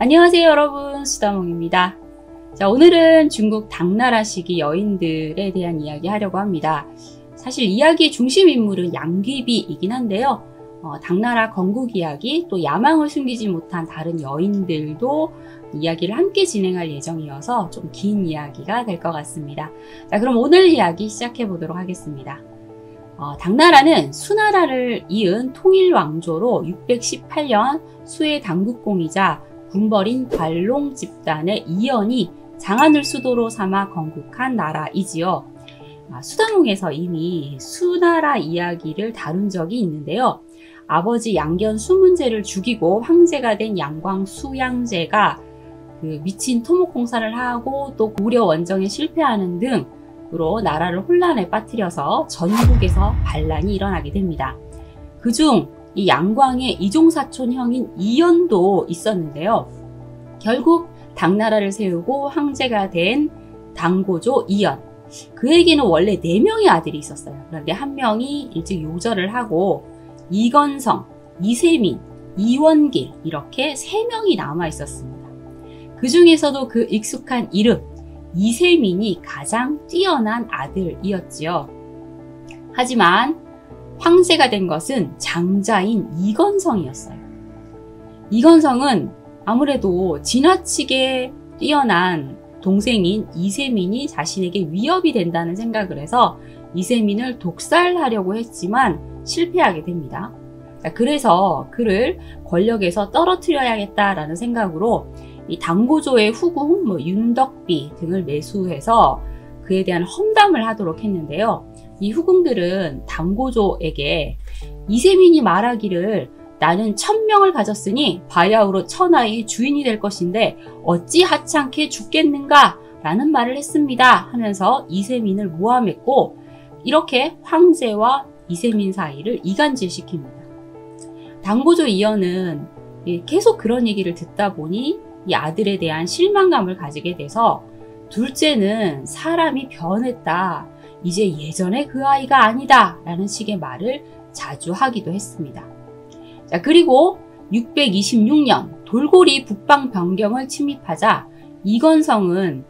안녕하세요 여러분, 수다몽입니다. 자, 오늘은 중국 당나라 시기 여인들에 대한 이야기 하려고 합니다. 사실 이야기의 중심 인물은 양귀비이긴 한데요. 당나라 건국 이야기, 또 야망을 숨기지 못한 다른 여인들도 이야기를 함께 진행할 예정이어서 좀 긴 이야기가 될 것 같습니다. 자, 그럼 오늘 이야기 시작해 보도록 하겠습니다. 당나라는 수나라를 이은 통일왕조로 618년 수의 당국공이자 군벌인 관롱 집단의 이연이 장안을 수도로 삼아 건국한 나라이지요. 수다몽에서 이미 수나라 이야기를 다룬 적이 있는데요. 아버지 양견 수문제를 죽이고 황제가 된 양광 수양제가 미친 토목공사를 하고 또 고려 원정에 실패하는 등으로 나라를 혼란에 빠뜨려서 전국에서 반란이 일어나게 됩니다. 그중 이 양광의 이종사촌 형인 이연도 있었는데요. 결국 당나라를 세우고 황제가 된 당고조 이연, 그에게는 원래 4명의 아들이 있었어요. 그런데 한 명이 일찍 요절을 하고 이건성, 이세민, 이원길 이렇게 3명이 남아 있었습니다. 그 중에서도 그 익숙한 이름 이세민이 가장 뛰어난 아들이었지요. 하지만 황제가 된 것은 장자인 이건성이었어요. 이건성은 아무래도 지나치게 뛰어난 동생인 이세민이 자신에게 위협이 된다는 생각을 해서 이세민을 독살하려고 했지만 실패하게 됩니다. 그래서 그를 권력에서 떨어뜨려야겠다라는 생각으로 이 당고조의 후궁 윤덕비 등을 매수해서 그에 대한 험담을 하도록 했는데요. 이 후궁들은 당고조에게 이세민이 말하기를 나는 1000명을 가졌으니 바야흐로 천하의 주인이 될 것인데 어찌 하찮게 죽겠는가 라는 말을 했습니다 하면서 이세민을 모함했고, 이렇게 황제와 이세민 사이를 이간질시킵니다. 당고조 이연은 계속 그런 얘기를 듣다 보니 이 아들에 대한 실망감을 가지게 돼서 둘째는 사람이 변했다, 이제 예전의 그 아이가 아니다 라는 식의 말을 자주 하기도 했습니다. 자, 그리고 626년 돌고리 북방 변경을 침입하자 이건성은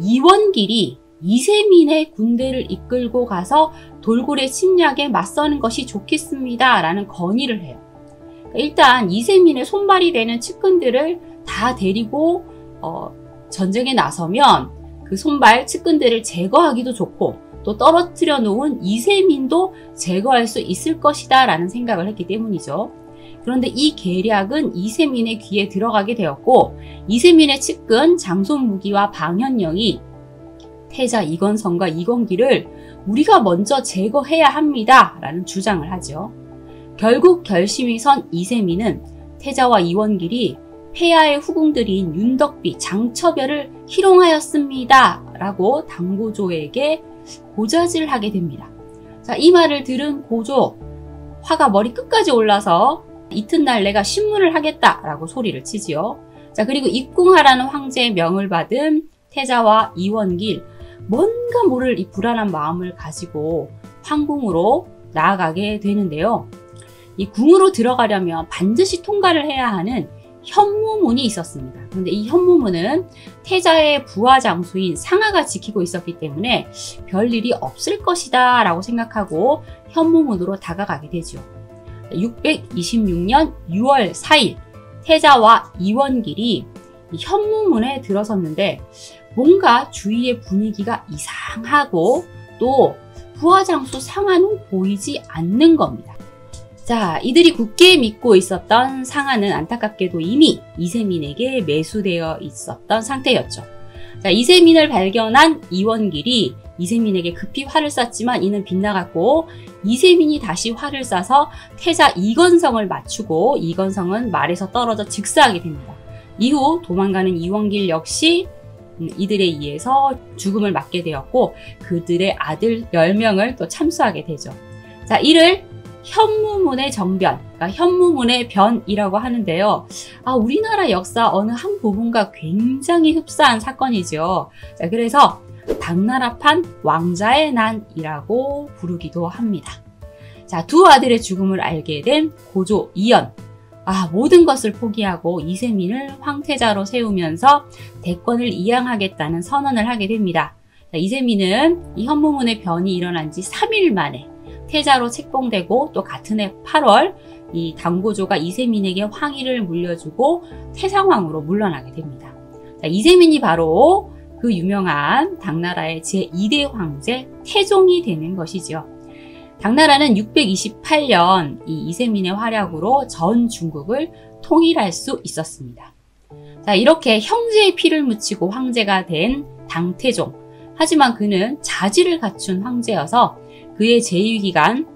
이원길이 이세민의 군대를 이끌고 가서 돌고래 침략에 맞서는 것이 좋겠습니다 라는 건의를 해요. 일단 이세민의 손발이 되는 측근들을 다 데리고 전쟁에 나서면 그 손발 측근들을 제거하기도 좋고 또 떨어뜨려 놓은 이세민도 제거할 수 있을 것이다 라는 생각을 했기 때문이죠. 그런데 이 계략은 이세민의 귀에 들어가게 되었고, 이세민의 측근 장손무기와 방현영이 태자 이건성과 이건기를 우리가 먼저 제거해야 합니다 라는 주장을 하죠. 결국 결심이 선 이세민은 태자와 이원길이 폐하의 후궁들인 윤덕비, 장처별을 희롱하였습니다 라고 당고조에게 고자질하게 됩니다. 자, 이 말을 들은 고조, 화가 머리 끝까지 올라서 이튿날 내가 신문을 하겠다 라고 소리를 치지요. 자, 그리고 입궁하라는 황제의 명을 받은 태자와 이원길, 뭔가 모를 이 불안한 마음을 가지고 황궁으로 나아가게 되는데요. 이 궁으로 들어가려면 반드시 통과를 해야 하는 현무문이 있었습니다. 그런데 이 현무문은 태자의 부하 장수인 상하가 지키고 있었기 때문에 별일이 없을 것이다 라고 생각하고 현무문으로 다가가게 되죠. 626년 6월 4일 태자와 이원길이 현무문에 들어섰는데 뭔가 주위의 분위기가 이상하고 또 부하 장수 상하는 보이지 않는 겁니다. 자, 이들이 굳게 믿고 있었던 상하는 안타깝게도 이미 이세민에게 매수되어 있었던 상태였죠. 자, 이세민을 발견한 이원길이 이세민에게 급히 활을 쐈지만 이는 빗나갔고, 이세민이 다시 활을 쏴서 태자 이건성을 맞추고 이건성은 말에서 떨어져 즉사하게 됩니다. 이후 도망가는 이원길 역시 이들에 의해서 죽음을 맞게 되었고, 그들의 아들 10명을 또 참수하게 되죠. 자, 이를 현무문의 정변, 그러니까 현무문의 변이라고 하는데요. 우리나라 역사 어느 한 부분과 굉장히 흡사한 사건이죠. 자, 그래서 당나라판 왕자의 난이라고 부르기도 합니다. 자, 두 아들의 죽음을 알게 된 고조 이연. 모든 것을 포기하고 이세민을 황태자로 세우면서 대권을 이양하겠다는 선언을 하게 됩니다. 이세민은 이 현무문의 변이 일어난 지 3일 만에 태자로 책봉되고, 또 같은 해 8월 이 당고조가 이세민에게 황위를 물려주고 태상왕으로 물러나게 됩니다. 이세민이 바로 그 유명한 당나라의 제2대 황제 태종이 되는 것이죠. 당나라는 628년 이 이세민의 활약으로 전 중국을 통일할 수 있었습니다. 자, 이렇게 형제의 피를 묻히고 황제가 된 당태종. 하지만 그는 자질을 갖춘 황제여서 그의 재위기간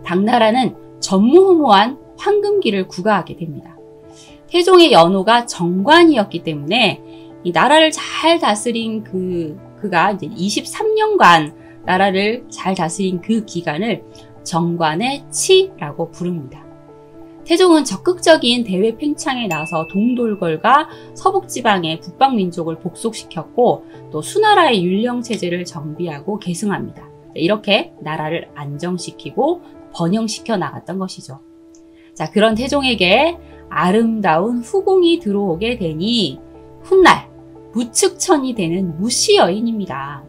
당나라는 전무후무한 황금기를 구가하게 됩니다. 태종의 연호가 정관이었기 때문에 이 나라를 잘 다스린 그가 이제 23년간 나라를 잘 다스린 그 기간을 정관의 치라고 부릅니다. 태종은 적극적인 대외 팽창에 나서 동돌궐과 서북지방의 북방민족을 복속시켰고, 또 수나라의 율령체제를 정비하고 계승합니다. 이렇게 나라를 안정시키고 번영시켜 나갔던 것이죠. 자, 그런 태종에게 아름다운 후궁이 들어오게 되니 훗날 무측천이 되는 무시 여인입니다.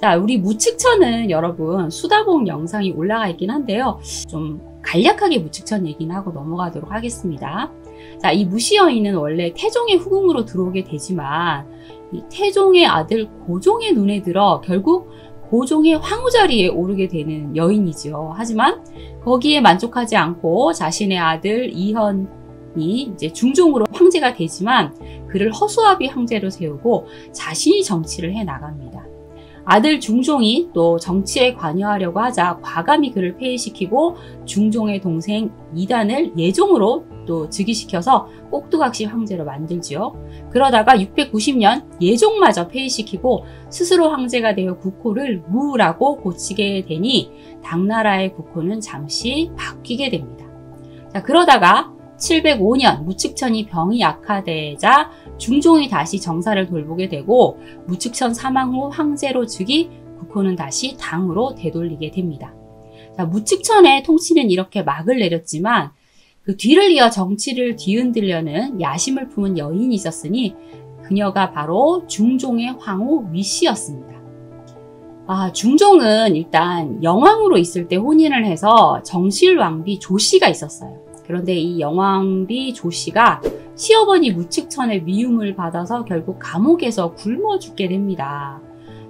자, 우리 무측천은 여러분 수다봉 영상이 올라가 있긴 한데요. 좀 간략하게 무측천 얘기는 하고 넘어가도록 하겠습니다. 자, 이 무시 여인은 원래 태종의 후궁으로 들어오게 되지만 이 태종의 아들 고종의 눈에 들어 결국 고종의 황후 자리에 오르게 되는 여인이죠. 하지만 거기에 만족하지 않고 자신의 아들 이현이 이제 중종으로 황제가 되지만 그를 허수아비 황제로 세우고 자신이 정치를 해 나갑니다. 아들 중종이 또 정치에 관여하려고 하자 과감히 그를 폐위시키고 중종의 동생 이단을 예종으로 또 즉위시켜서 꼭두각시 황제로 만들지요. 그러다가 690년 예종마저 폐위시키고 스스로 황제가 되어 국호를 무라고 고치게 되니 당나라의 국호는 잠시 바뀌게 됩니다. 자, 그러다가 705년 무측천이 병이 악화되자 중종이 다시 정사를 돌보게 되고 무측천 사망 후 황제로 즉위, 국호는 다시 당으로 되돌리게 됩니다. 자, 무측천의 통치는 이렇게 막을 내렸지만 그 뒤를 이어 정치를 뒤흔들려는 야심을 품은 여인이 있었으니 그녀가 바로 중종의 황후 위씨였습니다. 중종은 일단 영왕으로 있을 때 혼인을 해서 정실왕비 조씨가 있었어요. 그런데 이 영왕비 조씨가 시어머니 무측천의 미움을 받아서 결국 감옥에서 굶어 죽게 됩니다.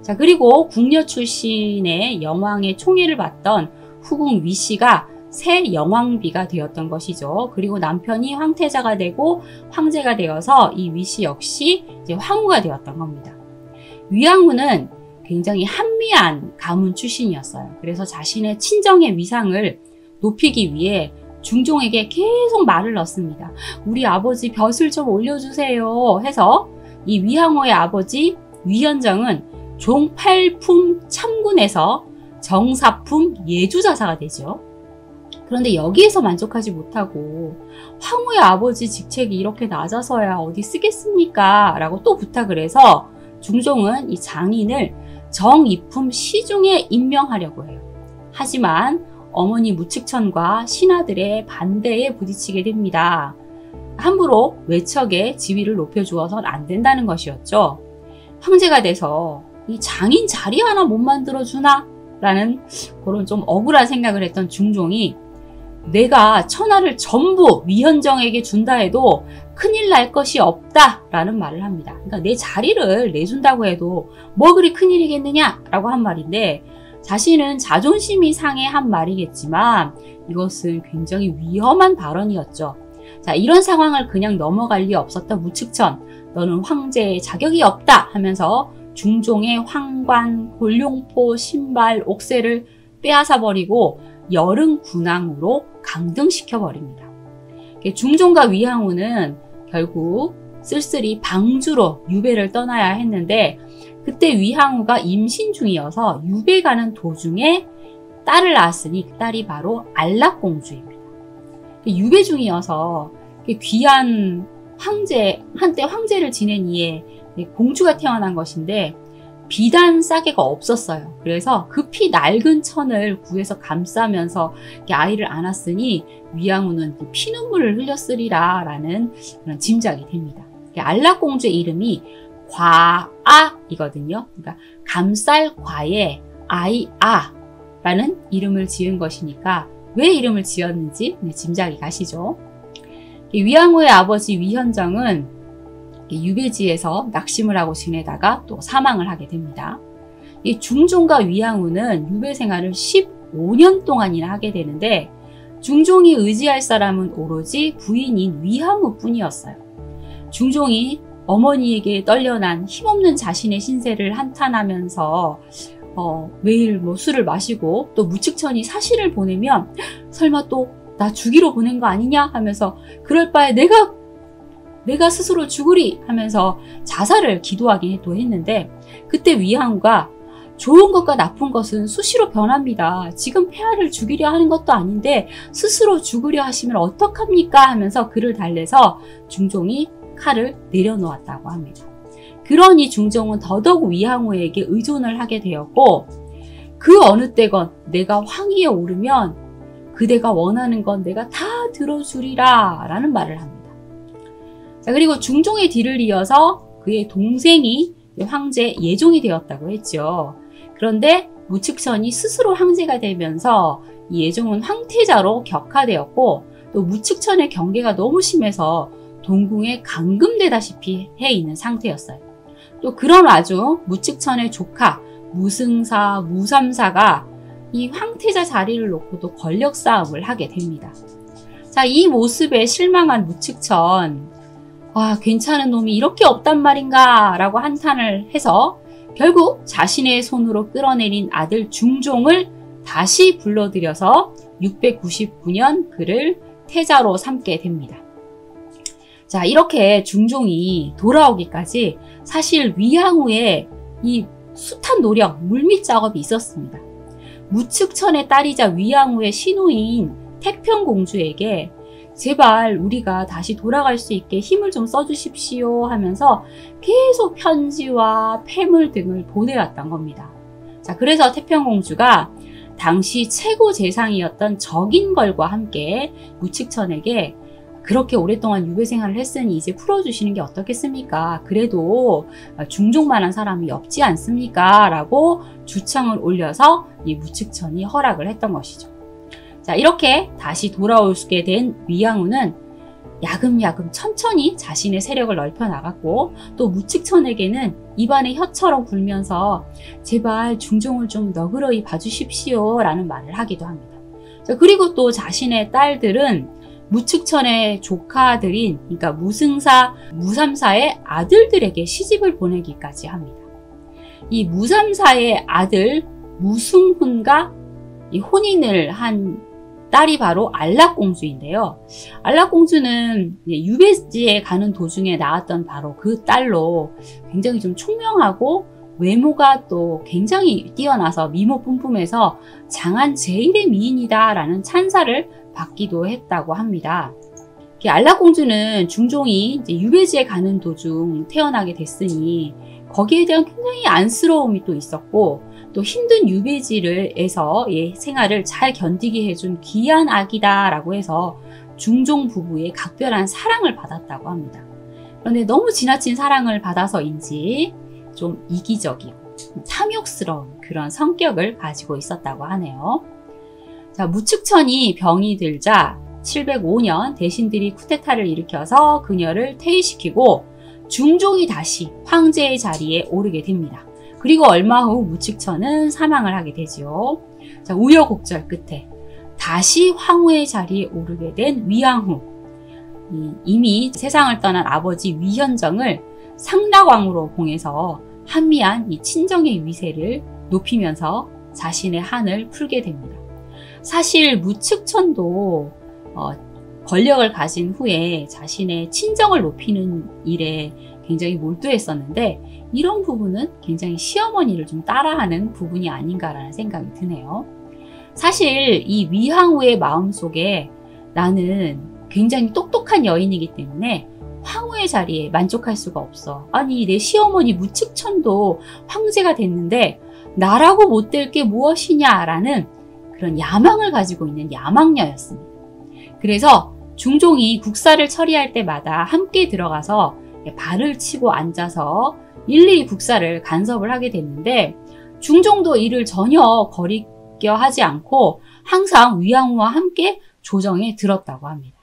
자, 그리고 궁녀 출신의 영왕의 총애를 받던 후궁 위씨가 새 영왕비가 되었던 것이죠. 그리고 남편이 황태자가 되고 황제가 되어서 이 위씨 역시 이제 황후가 되었던 겁니다. 위황후는 굉장히 한미한 가문 출신이었어요. 그래서 자신의 친정의 위상을 높이기 위해 중종에게 계속 말을 넣습니다. 우리 아버지 벼슬 좀 올려주세요 해서 이 위황후의 아버지 위현정은 종팔품 참군에서 정사품 예주자사가 되죠. 그런데 여기에서 만족하지 못하고 황후의 아버지 직책이 이렇게 낮아서야 어디 쓰겠습니까? 라고 또 부탁을 해서 중종은 이 장인을 정이품 시중에 임명하려고 해요. 하지만 어머니 무측천과 신하들의 반대에 부딪히게 됩니다. 함부로 외척의 지위를 높여주어선 안 된다는 것이었죠. 황제가 돼서 이 장인 자리 하나 못 만들어주나? 라는 그런 좀 억울한 생각을 했던 중종이 내가 천하를 전부 위현정에게 준다 해도 큰일 날 것이 없다 라는 말을 합니다. 그러니까 내 자리를 내준다고 해도 뭐 그리 큰일이겠느냐 라고 한 말인데 자신은 자존심이 상해 한 말이겠지만 이것은 굉장히 위험한 발언이었죠. 자, 이런 상황을 그냥 넘어갈 리 없었던 무측천, 너는 황제의 자격이 없다 하면서 중종의 황관, 골룡포, 신발, 옥새를 빼앗아버리고 열응군왕으로 강등시켜버립니다. 중종과 위황후는 결국 쓸쓸히 방주로 유배를 떠나야 했는데 그때 위황후가 임신 중이어서 유배 가는 도중에 딸을 낳았으니 그 딸이 바로 안락공주입니다. 유배 중이어서 귀한 황제, 한때 황제를 지낸 이에 공주가 태어난 것인데 비단 싸개가 없었어요. 그래서 급히 낡은 천을 구해서 감싸면서 아이를 안았으니 위양후는 피눈물을 흘렸으리라 라는 그런 짐작이 됩니다. 안락공주의 이름이 과아이거든요. 그러니까 감쌀 과에 아이아 라는 이름을 지은 것이니까 왜 이름을 지었는지 짐작이 가시죠. 위양후의 아버지 위현정은 유배지에서 낙심을 하고 지내다가 또 사망을 하게 됩니다. 이 중종과 위양후는 유배 생활을 15년 동안이나 하게 되는데 중종이 의지할 사람은 오로지 부인인 위양후 뿐이었어요. 중종이 어머니에게 떨려난 힘없는 자신의 신세를 한탄하면서 매일 술을 마시고 또 무측천이 사실을 보내면 설마 또 나 죽이러 보낸 거 아니냐 하면서 그럴 바에 내가 스스로 죽으리 하면서 자살을 기도하긴 했는데 그때 위양후가 좋은 것과 나쁜 것은 수시로 변합니다. 지금 폐하를 죽이려 하는 것도 아닌데 스스로 죽으려 하시면 어떡합니까 하면서 그를 달래서 중종이 칼을 내려놓았다고 합니다. 그러니 중종은 더더욱 위양후에게 의존을 하게 되었고 그 어느 때건 내가 황위에 오르면 그대가 원하는 건 내가 다 들어주리라 라는 말을 합니다. 자, 그리고 중종의 뒤를 이어서 그의 동생이 황제 예종이 되었다고 했죠. 그런데 무측천이 스스로 황제가 되면서 이 예종은 황태자로 격하되었고 또 무측천의 경계가 너무 심해서 동궁에 감금되다시피 해 있는 상태였어요. 또 그런 와중 무측천의 조카 무승사, 무삼사가 이 황태자 자리를 놓고도 권력 싸움을 하게 됩니다. 자, 이 모습에 실망한 무측천, 괜찮은 놈이 이렇게 없단 말인가 라고 한탄을 해서 결국 자신의 손으로 끌어내린 아들 중종을 다시 불러들여서 699년 그를 태자로 삼게 됩니다. 자, 이렇게 중종이 돌아오기까지 사실 위양후에 이 숱한 노력, 물밑 작업이 있었습니다. 무측천의 딸이자 위양후의 신우인 태평공주에게 제발 우리가 다시 돌아갈 수 있게 힘을 좀 써주십시오 하면서 계속 편지와 폐물 등을 보내왔던 겁니다. 자, 그래서 태평공주가 당시 최고 재상이었던 적인걸과 함께 무측천에게 그렇게 오랫동안 유배 생활을 했으니 이제 풀어주시는 게 어떻겠습니까? 그래도 중종만한 사람이 없지 않습니까? 라고 주청을 올려서 이 무측천이 허락을 했던 것이죠. 자, 이렇게 다시 돌아오게 된 위양후는 야금야금 천천히 자신의 세력을 넓혀 나갔고 또 무측천에게는 입안에 혀처럼 굴면서 제발 중종을 좀 너그러이 봐주십시오 라는 말을 하기도 합니다. 자, 그리고 또 자신의 딸들은 무측천의 조카들인 그러니까 무승사, 무삼사의 아들들에게 시집을 보내기까지 합니다. 이 무삼사의 아들 무승훈과 이 혼인을 한 딸이 바로 안락공주인데요. 안락공주는 유배지에 가는 도중에 낳았던 바로 그 딸로 굉장히 좀 총명하고 외모가 또 굉장히 뛰어나서 미모 뿜뿜해서 장안 제1의 미인이다 라는 찬사를 받기도 했다고 합니다. 안락공주는 중종이 이제 유배지에 가는 도중 태어나게 됐으니 거기에 대한 굉장히 안쓰러움이 또 있었고 또 힘든 유배지에서 생활을 잘 견디게 해준 귀한 아기다 라고 해서 중종 부부의 각별한 사랑을 받았다고 합니다. 그런데 너무 지나친 사랑을 받아서인지 좀 이기적이고 탐욕스러운 그런 성격을 가지고 있었다고 하네요. 자, 무측천이 병이 들자 705년 대신들이 쿠데타를 일으켜서 그녀를 퇴위시키고 중종이 다시 황제의 자리에 오르게 됩니다. 그리고 얼마 후 무측천은 사망을 하게 되죠. 자, 우여곡절 끝에 다시 황후의 자리에 오르게 된 위양후. 이미 세상을 떠난 아버지 위현정을 상락왕으로 봉해서 한미한 이 친정의 위세를 높이면서 자신의 한을 풀게 됩니다. 사실 무측천도 권력을 가진 후에 자신의 친정을 높이는 일에 굉장히 몰두했었는데 이런 부분은 굉장히 시어머니를 좀 따라하는 부분이 아닌가라는 생각이 드네요. 사실 이 위양후의 마음속에 나는 굉장히 똑똑한 여인이기 때문에 황후의 자리에 만족할 수가 없어. 아니 내 시어머니 무측천도 황제가 됐는데 나라고 못 될 게 무엇이냐라는 그런 야망을 가지고 있는 야망녀였습니다. 그래서 중종이 국사를 처리할 때마다 함께 들어가서 발을 치고 앉아서 일일이 국사를 간섭을 하게 됐는데 중종도 이를 전혀 거리껴 하지 않고 항상 위왕후와 함께 조정에 들었다고 합니다.